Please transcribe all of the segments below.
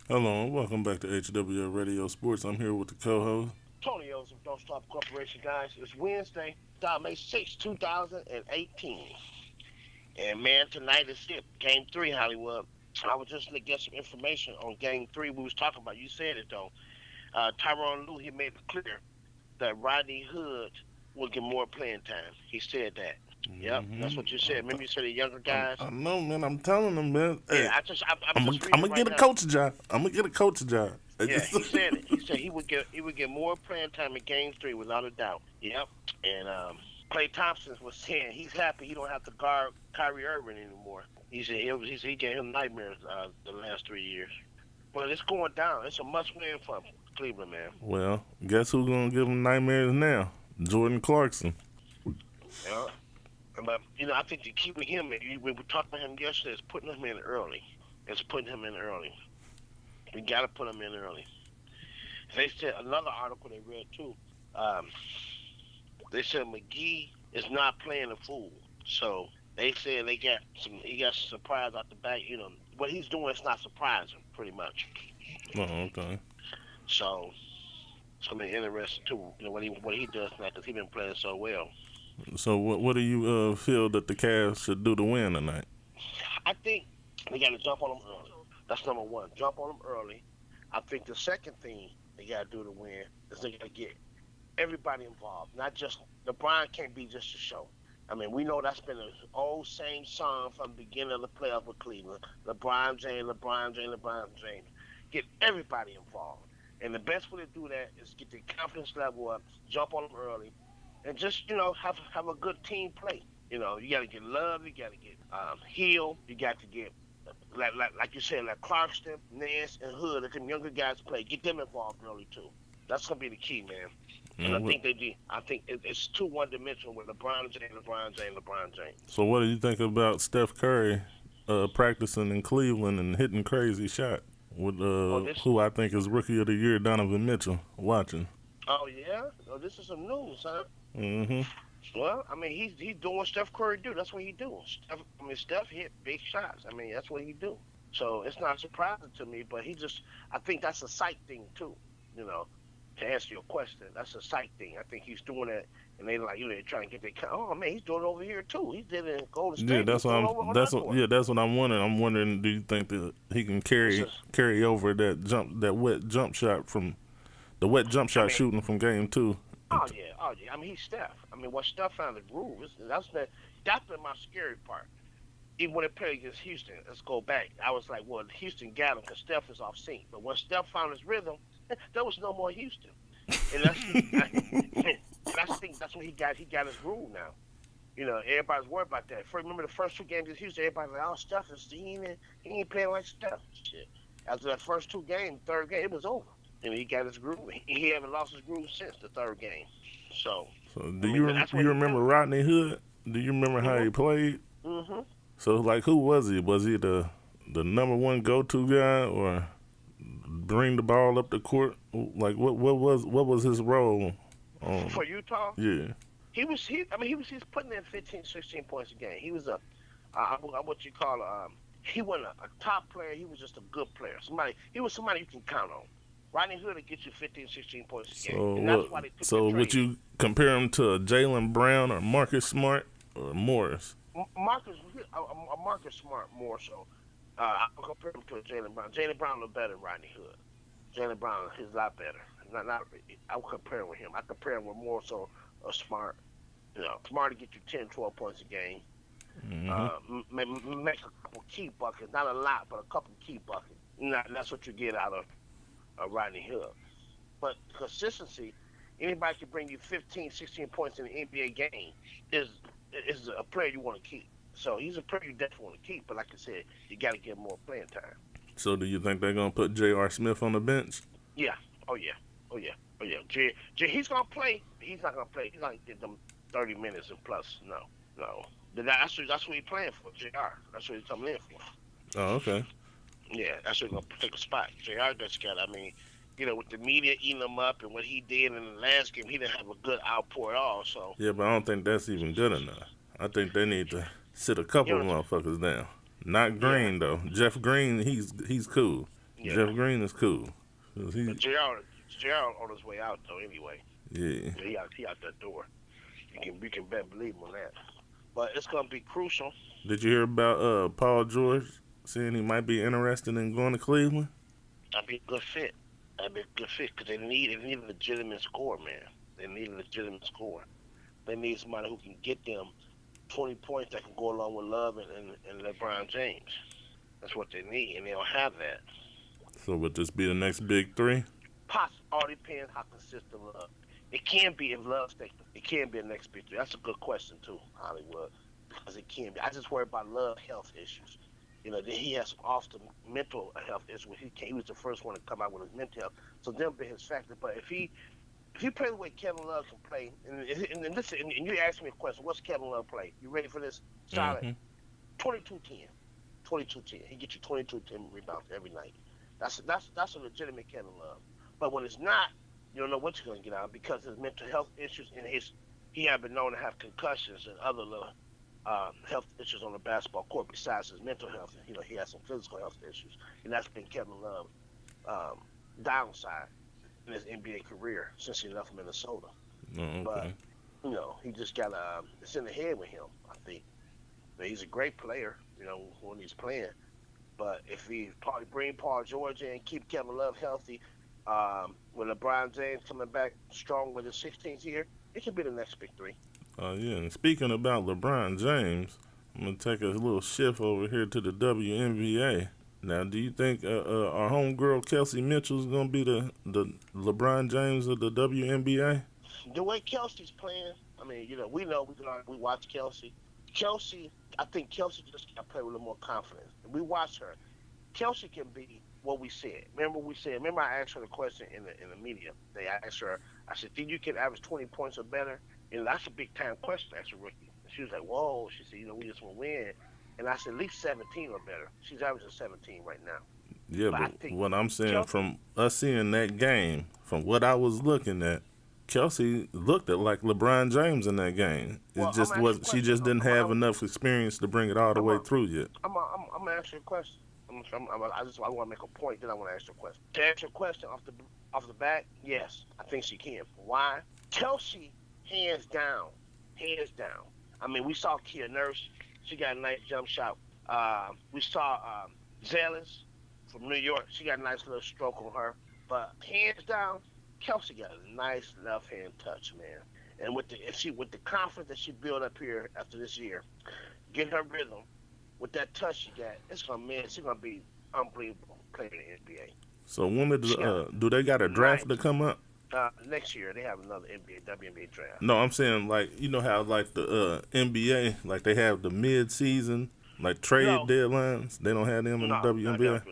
Hello, and welcome back to HWL Radio Sports. I'm here with the co-host. Tony O's of Don't Stop Corporation, guys. It's Wednesday, May 6th, 2018. And man, tonight is it. Game three, Hollywood. I was just gonna get some information on game three we was talking about. You said it though. Tyronn Lue, he made it clear that Rodney Hood will get more playing time. He said that. Yep, that's hmm what you said. Remember you said the younger guys? I know, man. I'm telling them, man. Hey, Yeah, I'm I'm just gonna reading it get right a now. coach job. I'm gonna get a coach job. I Yeah, just- he said it. He said he would get more playing time in game three without a doubt. Yep. And Clay Thompson was saying he's happy he don't have to guard Kyrie Irving anymore. He gave him nightmares the last 3 years. But it's going down. It's a must win for Cleveland, man. well, guess who's gonna give him nightmares now? Jordan Clarkson. Yeah. But I think the key with him, we talked about him yesterday, is putting him in early. It's putting him in early. You got to put him in early. They said another article they read too. Um, they said McGee is not playing a fool. So they said he got some surprise out the back. What he's doing is not surprising, pretty much. Oh, okay. So it's gonna be interesting too. What he does now because he's been playing so well. So, what do you feel that the Cavs should do to win tonight? I think they got to jump on him early. That's number one. Jump on him early. I think the second thing they got to do to win is they got to get everybody involved. Not just LeBron can't be just a show. I mean, we know that's been an old same song from the beginning of the playoff with Cleveland. LeBron James, LeBron James, LeBron James. Get everybody involved. And the best way to do that is get the confidence level up, jump on them early, and just have a good team play. You got to get Love, you got to get Hill, you got to get like you said, like Clarkston, Nance, and Hood. Let them younger guys play. Get them involved early too. That's gonna be the key, man. And I Mm, what, think they do. I think it's too one dimensional with LeBron James, LeBron James, LeBron James. so, what do you think about Steph Curry practicing in Cleveland and hitting crazy shot with Oh this. who I think is Rookie of the Year, Donovan Mitchell, watching? Oh yeah. Oh, this is some news, huh? Mm-hmm. Well, I mean, he's doing what Steph Curry do. That's what he do. Steph hit big shots. I mean, that's what he do. So it's not surprising to me. But I think that's a sight thing too. You know, to answer your question, that's a sight thing. I think he's doing that, and they're trying to get their. Oh man, he's doing it over here too. He did it in Golden Yeah, State. He's that's what doing it I'm. over on That's that what. court. Yeah, that's what I'm wondering. I'm wondering, do you think that he can It's carry over that wet jump shot from the wet jump I shot mean, shooting from game two? oh yeah. I mean, he's Steph. I mean, what Steph found the groove. That's been my scary part. Even when they played against Houston, let's go back. I was like, well, Houston got him because Steph is off sync. But when Steph found his rhythm, there was no more Houston. And I think that's what he got. He got his groove now. Everybody's worried about that. Remember the first two games against Houston, everybody was like, oh, Steph is he ain't playing like Steph. Shit. After that first two games, third game, it was over. And he got his groove. He haven't lost his groove since the third game. So, So I mean, that's do what you he remember do. Rodney Hood? Do you remember how Mhm. he played? Mhm. So like, who was he? Was he the number one go to guy, or bring the ball up the court? Like, what was his role? For Utah, Yeah. he's putting in 15, 16 points a game. He was what you call he wasn't a top player. He was just a good player. He was somebody you can count on. Rodney Hood will get you 15, 16 points a game, So and that's what? why they took So that would trade. you compare him to a Jalen Brown or Marcus Smart or Morris? Marcus, Marcus Smart more so. I would compare him to a Jalen Brown. Jalen Brown look better than Rodney Hood. Jalen Brown is a lot better. Not. I would compare him with him. I compare him with more so a Smart. Smart to get you 10, 12 points a game. Hmm. Make a couple key buckets, not a lot, but a couple key buckets. That's what you get out of Rodney Hood. But consistency, anybody can bring you 15, 16 points in an NBA game is a player you want to keep. So he's a player you definitely want to keep. But like I said, you got to get more playing time. So do you think they're gonna put J.R. Smith on the bench? Yeah. Oh yeah. Oh yeah. Oh yeah. He's gonna play. He's not gonna play. He's not gonna get them 30 minutes and plus. No. No. That's what he's playing for. Jr. That's what he's coming in for. Oh, okay. Yeah, that's what he's gonna take a spot. Jr. Just got. I mean, with the media eating him up and what he did in the last game, he didn't have a good outpour at all. So, Yeah, but I don't think that's even good enough. I think they need to sit a couple you of know, motherfuckers down. Not yeah, Green though. Jeff Green, he's cool. Yeah, Jeff Green is cool. 'Cause but Gerald on his way out though. Anyway, yeah. he out that door. You can bet believe him on that. But it's gonna be crucial. Did you hear about Paul George saying he might be interested in going to Cleveland? That'd be a good fit. That'd be a good fit because they need a legitimate score, man. They need a legitimate score. They need somebody who can get them 20 points that can go along with Love and LeBron James. That's what they need, and they don't have that. So would this be the next big three? All depends how consistent Love. It can be if Love stays. It can be a next big three. That's a good question too, Hollywood, because it can be. I just worry about Love health issues. He has some often mental health issues. He was the first one to come out with his mental health, so them be his factor. But if he plays the way Kevin Love can play, and listen, and you asked me a question, what's Kevin Love play? You ready for this? Solid. Mm-hmm. 22-10. 22-10. He gets you 22-10 rebounds every night. That's a legitimate Kevin Love. But when it's not, you don't know what you're gonna get out because of his mental health issues and he had been known to have concussions and other little health issues on the basketball court besides his mental health. He has some physical health issues, and that's been Kevin Love downside in his NBA career since he left Minnesota. Oh, okay. But he just got it's in the head with him. I think he's a great player. When he's playing, but if he bring Paul George in, keep Kevin Love healthy, with LeBron James coming back strong with his 16th year, it could be the next big three. Yeah, and speaking about LeBron James, I'm going to take a little shift over here to the WNBA. Now, do you think our homegirl Kelsey Mitchell is going to be the LeBron James of the WNBA? The way Kelsey's playing, I mean, we watch Kelsey. I think Kelsey just got to play with a little more confidence. We watch her. Kelsey can be what we said. Remember I asked her the question in the media. They asked her, I said, think you can average 20 points or better? That's a big time question as a rookie. She was like, whoa. She said, we just want to win. And I said, at least 17 or better. She's averaging 17 right now. Yeah, but what I'm saying, Kelsey, from us seeing that game, from what I was looking at, Kelsey looked at like LeBron James in that game. It just was she just didn't have enough experience to bring it all the way through yet. I'm gonna ask you a question. I want to make a point, then I want to ask you a question. To answer your question off the bat, yes, I think she can. Why? Kelsey, hands down. I mean, we saw Kia Nurse. She got a nice jump shot. We saw Zealous from New York. She got a nice little stroke on her. But hands down, Kelsey got a nice left hand touch, man. And with the confidence that she built up here after this year, get her rhythm, with that touch she got, she's gonna be unbelievable playing in the NBA. So when do they got a draft to come up? Next year they have another WNBA draft. No, I'm saying like how like the NBA like they have the mid-season like trade deadlines. They don't have them in the WNBA.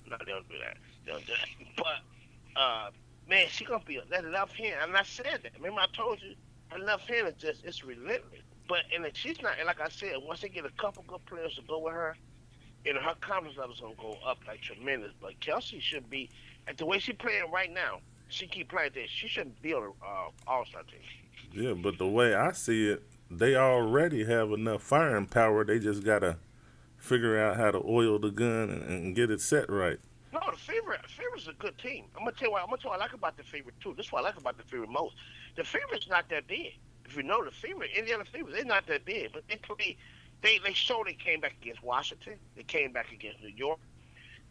No, they don't do that. They don't do that. But man, she gonna be that left hand. And I said that. Remember I told you her left hand is it's relentless. But she's not. And like I said, once they get a couple good players to go with her, her confidence level's gonna go up like tremendous. But Kelsey should be, at the way she's playing right now, she keep playing this. She shouldn't be on an all-star team. Yeah, but the way I see it, they already have enough firing power. They just gotta figure out how to oil the gun and get it set right. No, the Favorite's a good team. I'm gonna tell you what I like about the Favorite too. This is what I like about the Favorite most. The Favorite's not that big. If you know the Favorite, Indiana Favorite, they're not that big, but they play. They showed they came back against Washington. They came back against New York,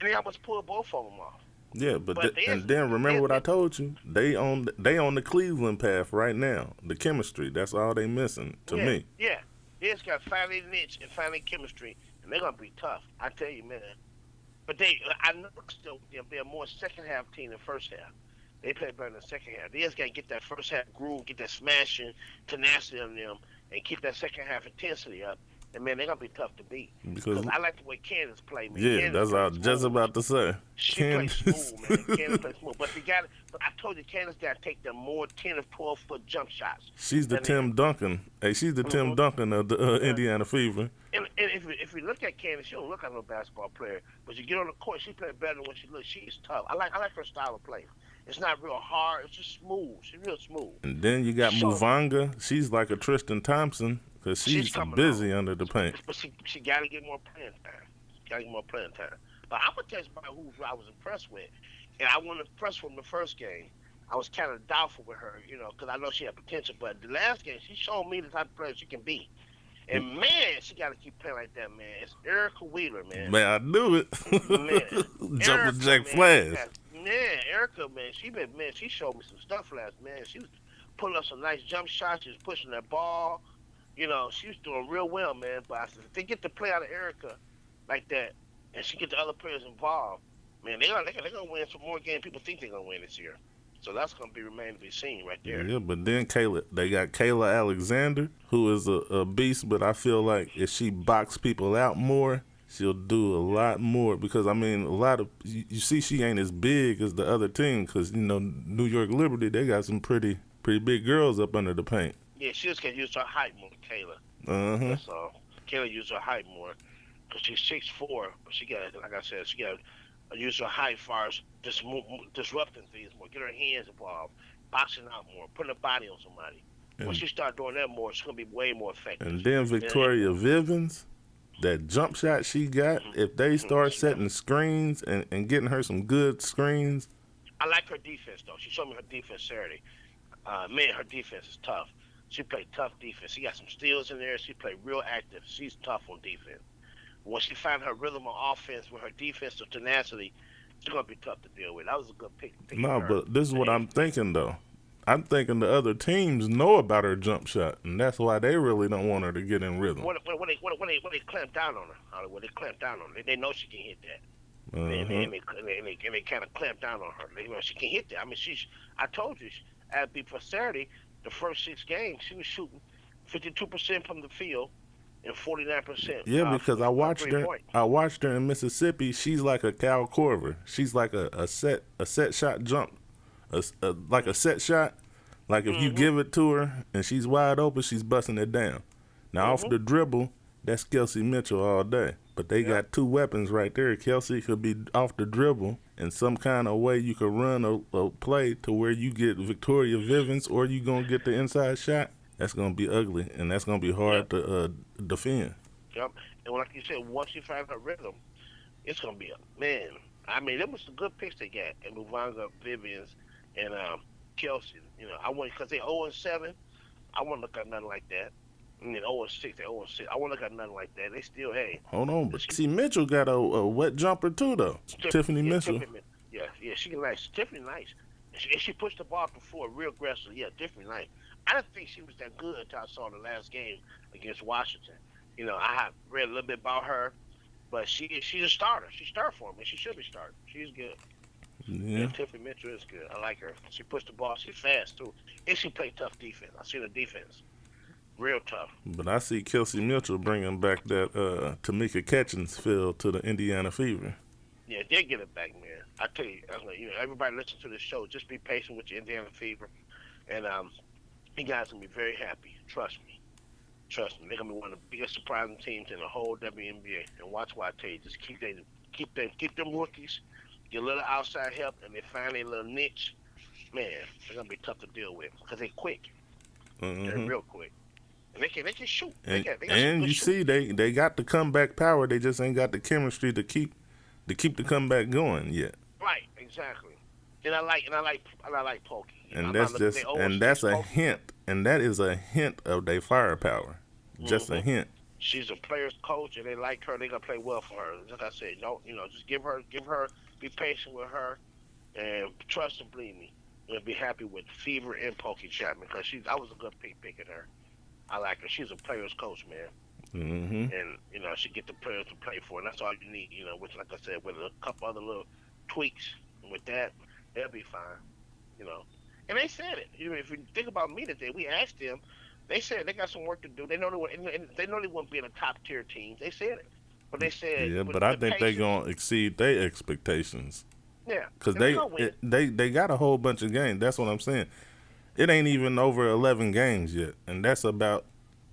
and they almost pulled both of them off. Yeah, but then remember what I told you. They on the Cleveland path right now. The chemistry, that's all they missing to me. Yeah, they just got finally niche and finally chemistry, and they're gonna be tough. I tell you, man. But I know still they'll be a more second half team than first half. They play better in the second half. They just got to get that first half groove, get that smashing tenacity on them, and keep that second half intensity up. And, man, they're going to be tough to beat. Because I like the way Candace plays, man. Yeah, that's what I was just about to say. She plays smooth, man. Candace plays smooth. But I told you, Candace got to take them more 10 or 12-foot jump shots. She's the Tim Duncan. Hey, she's the Tim Duncan of the Indiana Fever. And if you look at Candace, she don't look like a basketball player. But you get on the court, she plays better than when she looks. She's tough. I like her style of play. It's not real hard. It's just smooth. She's real smooth. And then you got Muvanga. She's like a Tristan Thompson because she's busy under the paint. But she got to get more playing time. But I'm gonna tell you somebody who I was impressed with, and I wasn't impressed from the first game. I was kind of doubtful with her, because I know she had potential. But the last game, she showed me the type of player she can be. And man, she got to keep playing like that, man. It's Erica Wheeler, man. Man, I knew it. Man, Jumping Erica, Jack man, Flash. Erica, man, she showed me some stuff last, man. She was pulling up some nice jump shots. She was pushing that ball. She was doing real well, man. But I said, if they get to play out of Erica like that, and she get the other players involved, man, they're gonna win some more games. People think they're gonna win this year. So that's gonna remain to be seen right there. Yeah, but then they got Kayla Alexander, who is a beast. But I feel like if she box people out more, she'll do a lot more. Because a lot of you see, she ain't as big as the other team. Because New York Liberty, they got some pretty big girls up under the paint. Yeah, she just can use her height more, Kayla. That's all. Kayla use her height more because she's 6'4", but she got, like I said, she got to use her height as far as disrupting things more, get her hands involved, boxing out more, putting her body on somebody. When she start doing that more, she's gonna be way more effective. And then Victoria Vivens, that jump shot she got, if they start setting screens and getting her some good screens. I like her defense though. She showed me her defense Saturday. Man, her defense is tough. She played tough defense. She got some steals in there. She played real active. She's tough on defense. When she found her rhythm on offense with her defensive tenacity, she's going to be tough to deal with. That was a good pick. No, but this is what I'm thinking, though. I'm thinking the other teams know about her jump shot, and that's why they really don't want her to get in rhythm. When they clamp down on her, they know she can hit that. And they kind of clamp down on her. She can hit that. I told you, for Saturday, the first 6 games, she was shooting 52% from the field and 49%. Yeah, because I watched her in Mississippi. She's like a Cal Corver. She's like a set shot jump, like a set shot. Like if you give it to her and she's wide open, she's busting it down. Now off the dribble, that's Kelsey Mitchell all day. But they got 2 weapons right there. Kelsey could be off the dribble in some kind of way. You could run a play to where you get Victoria Vivens, or you gonna get the inside shot. That's gonna be ugly, and that's gonna be hard to defend. Yep. And like you said, once you find her rhythm, it's gonna be a man. Them was some good picks they got, and Muvanga, Vivians, and Kelsey. I want, because they 0-7. I want to look at nothing like that. And then 0-6, they 0-6. I want to look at nothing like that. They still, hey. Hold on, but see, Mitchell got a wet jumper too, though. Tiffany Mitchell. Yeah, she can nice. Tiffany nice. And she pushed the ball before real aggressive. Yeah, Tiffany nice. I didn't think she was that good until I saw the last game against Washington. I have read a little bit about her, but she's a starter. She started for me. She should be starting. She's good. Yeah, Tiffany Mitchell is good. I like her. She pushed the ball. She's fast too, and she played tough defense. I see the defense. Real tough. But I see Kelsey Mitchell bringing back that Tamika Catchings feel to the Indiana Fever. Yeah, they'll get it back, man. I tell you, everybody listen to this show. Just be patient with your Indiana Fever, and you guys gonna be very happy. Trust me. They're gonna be one of the biggest surprising teams in the whole WNBA. And watch what I tell you. Just keep them rookies, get a little outside help, and they find a little niche. Man, they're gonna be tough to deal with because they're quick. They're real quick. And they can shoot. And you see, they got the comeback power. They just ain't got the chemistry to keep the comeback going yet. Right, exactly. And I like Pokey. And that's a hint. And that is a hint of their firepower. Just a hint. She's a player's coach, and they like her. They're gonna play well for her. Like I said, just give her, be patient with her, and trust and believe me, you'll be happy with Fever and Pokey Chapman because I was a good picking her. I like her. She's a player's coach, man. And she get the players to play for, and that's all you need. Which, like I said, with a couple other little tweaks, with that, they'll be fine. And they said it. If you think about me today, we asked them. They said they got some work to do. They know they wouldn't be in a top tier team. They said it, but they said. Yeah, but I think they're gonna exceed their expectations. Yeah, because they got a whole bunch of games. That's what I'm saying. It ain't even over 11 games yet, and that's about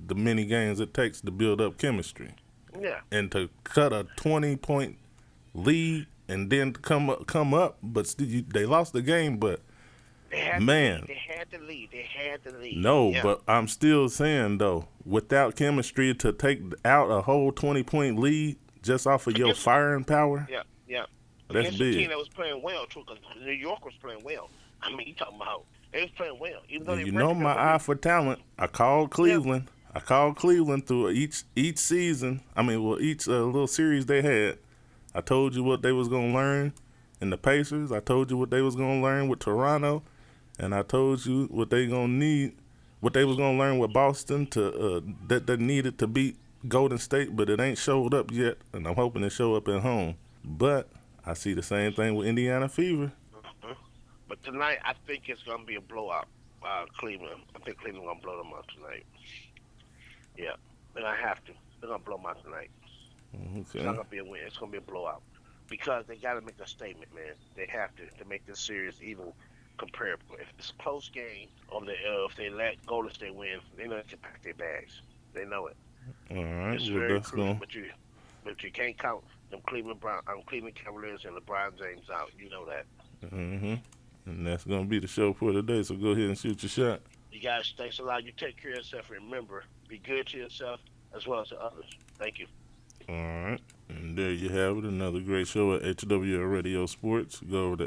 the many games it takes to build up chemistry. Yeah, and to cut a 20-point lead and then come up, but still, they lost the game, but. They had the lead. No, yeah. But I'm still saying, though, without chemistry to take out a whole 20-point lead just off of your firing power. Yeah, Yeah, That's against a team big. that was playing well too, because New York was playing well. I mean, you talking about they was playing well, even though And their you know record my got eye for talent. I called yeah. Cleveland. I called Cleveland through each season. I mean, well, each little series they had. I told you what they was gonna learn in the Pacers. I told you what they was gonna learn with Toronto, and I told you what they gonna need, what they was gonna learn with Boston to that they needed to beat Golden State, but it ain't showed up yet, and I'm hoping it show up at home. But I see the same thing with Indiana Fever. Mhm. But tonight, I think it's gonna be a blowout. Cleveland. I think Cleveland gonna blow them out tonight. Yeah, they're gonna have to. They're gonna blow them out tonight. It's not Okay. gonna be a win. It's gonna be a blowout because they got to make a statement, man. They have to make this series even comparable. If it's a close game, or if they let Golden State win, they know they can pack their bags. They know it. All right. It's Well, very that's crucial. going. But you can't count them Cleveland Cavaliers and LeBron James out. You know that. Mm-hmm. And that's gonna be the show for today. So go ahead and shoot your shot. You guys, thanks a lot. You take care of yourself. Remember, be good to yourself as well as to others. Thank you. All right. And there you have it. Another great show at HWL Radio Sports. Go over to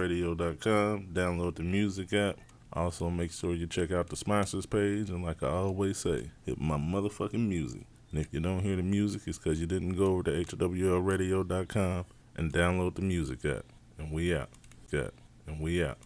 HWLRadio.com. Download the music app. Also, make sure you check out the sponsors page. And like I always say, hit my motherfucking music. And if you don't hear the music, it's because you didn't go over to HWLRadio.com and download the music app. And we out. Got. And we out.